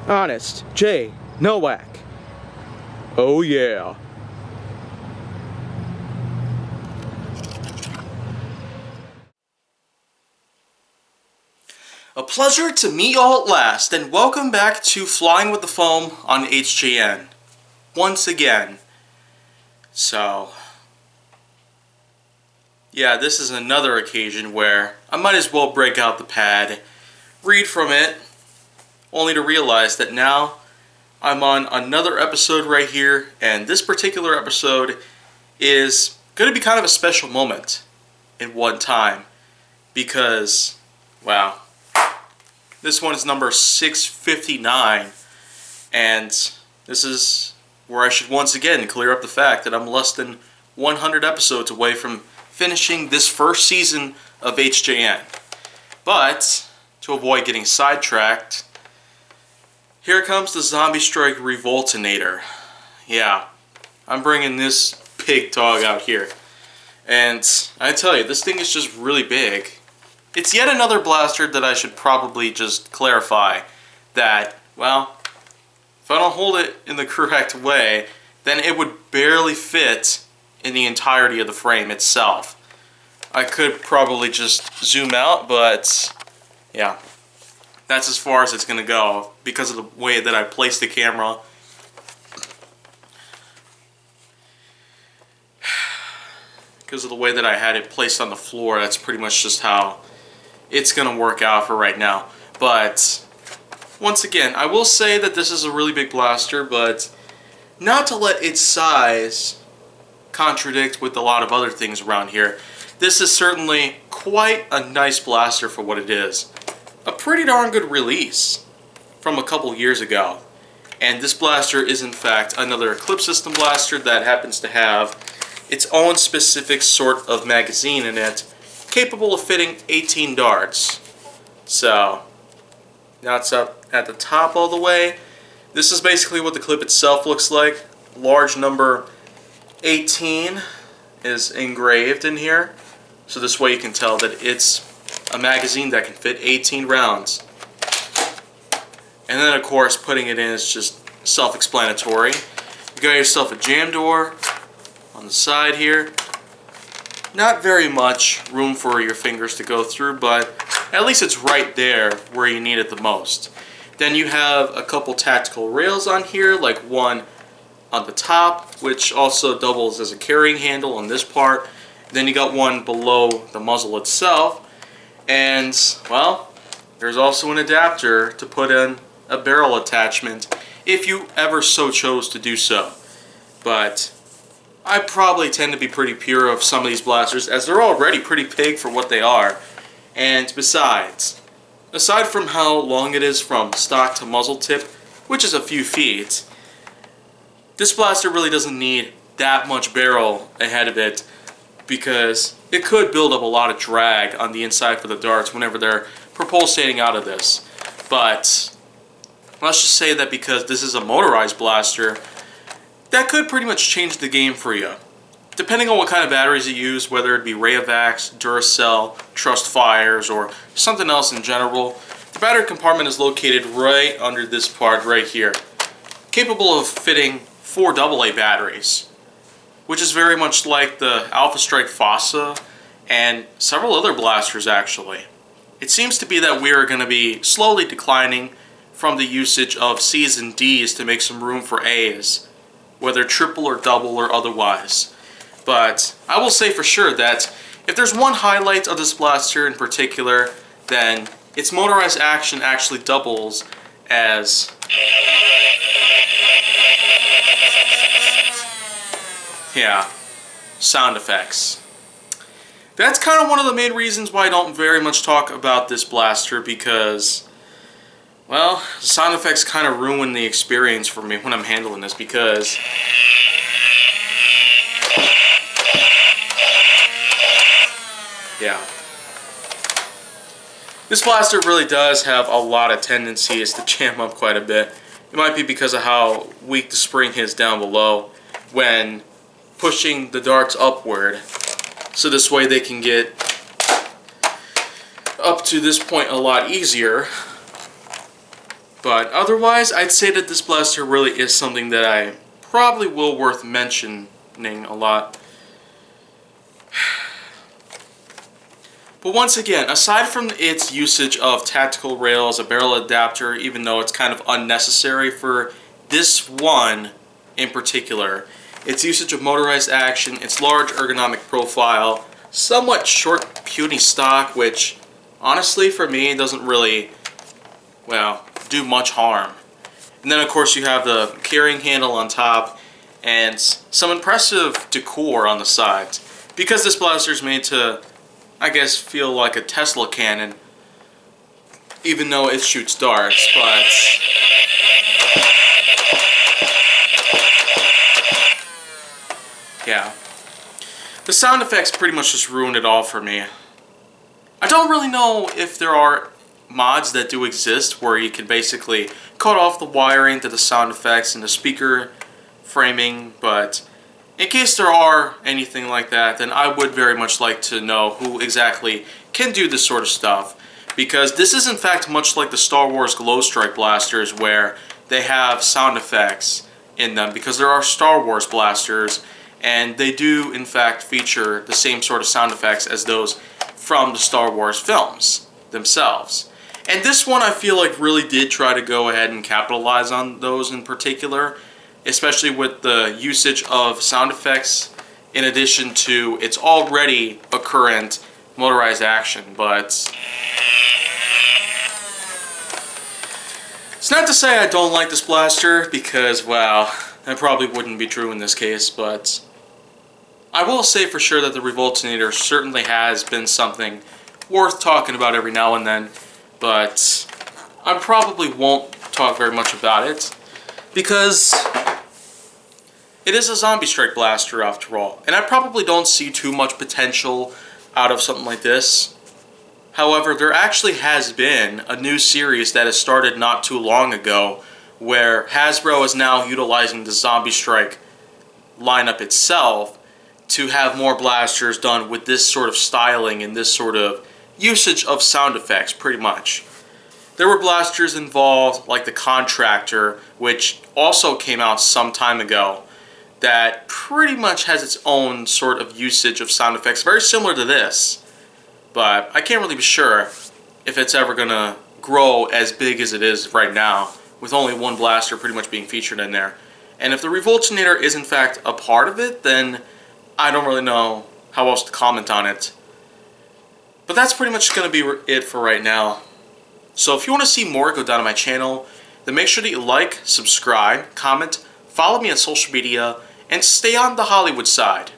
Honest J. Nowak. Oh yeah. A pleasure to meet y'all at last, and welcome back to Flying with the Foam on HJN. Once again. So, yeah, this is another occasion where I might as well break out the pad, read from it, only to realize that now I'm on another episode right here, and this particular episode is going to be kind of a special moment in one time, because, wow, this one is number 659, and this is where I should once again clear up the fact that I'm less than 100 episodes away from finishing this first season of HJN. But, to avoid getting sidetracked, here comes the Zombie Strike Revoltinator. Yeah, I'm bringing this big dog out here. And I tell you, this thing is just really big. It's yet another blaster that I should probably just clarify that, well, if I don't hold it in the correct way, then it would barely fit in the entirety of the frame itself. I could probably just zoom out, but yeah, that's as far as it's going to go because of the way that I placed the camera. Because of the way that I had it placed on the floor, that's pretty much just how it's going to work out for right now. But once again, I will say that this is a really big blaster, but not to let its size contradict with a lot of other things around here. This is certainly quite a nice blaster for what it is. A pretty darn good release from a couple years ago. And this blaster is in fact another Eclipse System blaster that happens to have its own specific sort of magazine in it, capable of fitting 18 darts. So, now it's up at the top all the way. This is basically what the clip itself looks like. Large number 18 is engraved in here. So this way you can tell that it's a magazine that can fit 18 rounds. And then of course putting it in is just self-explanatory. You got yourself a jam door on the side here. Not very much room for your fingers to go through, but at least it's right there where you need it the most. Then you have a couple tactical rails on here, like one on the top, which also doubles as a carrying handle on this part. Then you got one below the muzzle itself. And, well, there's also an adapter to put in a barrel attachment if you ever so chose to do so. But I probably tend to be pretty pure of some of these blasters, as they're already pretty big for what they are. And besides, aside from how long it is from stock to muzzle tip, which is a few feet, this blaster really doesn't need that much barrel ahead of it, because it could build up a lot of drag on the inside for the darts whenever they're propulsating out of this. But let's just say that because this is a motorized blaster, that could pretty much change the game for you. Depending on what kind of batteries you use, whether it be Rayovacs, Duracell, Trust Fires, or something else in general, the battery compartment is located right under this part right here, capable of fitting 4 AA batteries, which is very much like the Alpha Strike Fossa and several other blasters actually. It seems to be that we are going to be slowly declining from the usage of C's and D's to make some room for A's, whether triple or double or otherwise. But I will say for sure that if there's one highlight of this blaster in particular, then its motorized action actually doubles as sound effects. That's kind of one of the main reasons why I don't very much talk about this blaster, because, well, sound effects kind of ruin the experience for me when I'm handling this, because this blaster really does have a lot of tendencies to jam up quite a bit. It might be because of how weak the spring is down below when pushing the darts upward, so this way they can get up to this point a lot easier. But otherwise, I'd say that this blaster really is something that I probably will worth mentioning a lot. But once again, aside from its usage of tactical rails, a barrel adapter, even though it's kind of unnecessary for this one in particular, its usage of motorized action, its large ergonomic profile, somewhat short puny stock, which honestly for me doesn't really, well, do much harm. And then of course you have the carrying handle on top and some impressive decor on the sides. Because this blaster is made to, I guess, feel like a Tesla cannon, even though it shoots darts, but yeah. The sound effects pretty much just ruined it all for me. I don't really know if there are mods that do exist where you can basically cut off the wiring to the sound effects and the speaker framing, but in case there are anything like that, then I would very much like to know who exactly can do this sort of stuff. Because this is in fact much like the Star Wars Glow Strike blasters where they have sound effects in them, because there are Star Wars blasters and they do in fact feature the same sort of sound effects as those from the Star Wars films themselves. And this one I feel like really did try to go ahead and capitalize on those in particular, especially with the usage of sound effects in addition to its already occurrent motorized action. But it's not to say I don't like this blaster, because, well, that probably wouldn't be true in this case, but I will say for sure that the Revoltinator certainly has been something worth talking about every now and then, but I probably won't talk very much about it, because it is a zombie strike blaster after all, and I probably don't see too much potential out of something like this. However, there actually has been a new series that has started not too long ago where Hasbro is now utilizing the zombie strike lineup itself to have more blasters done with this sort of styling and this sort of usage of sound effects, pretty much. There were blasters involved like the Contractor, which also came out some time ago, that pretty much has its own sort of usage of sound effects, very similar to this. But I can't really be sure if it's ever going to grow as big as it is right now, with only one blaster pretty much being featured in there. And if the Revoltinator is in fact a part of it, then I don't really know how else to comment on it. But that's pretty much going to be it for right now. So if you want to see more, go down to my channel. Then make sure that you like, subscribe, comment, follow me on social media, and stay on the Hollywood side.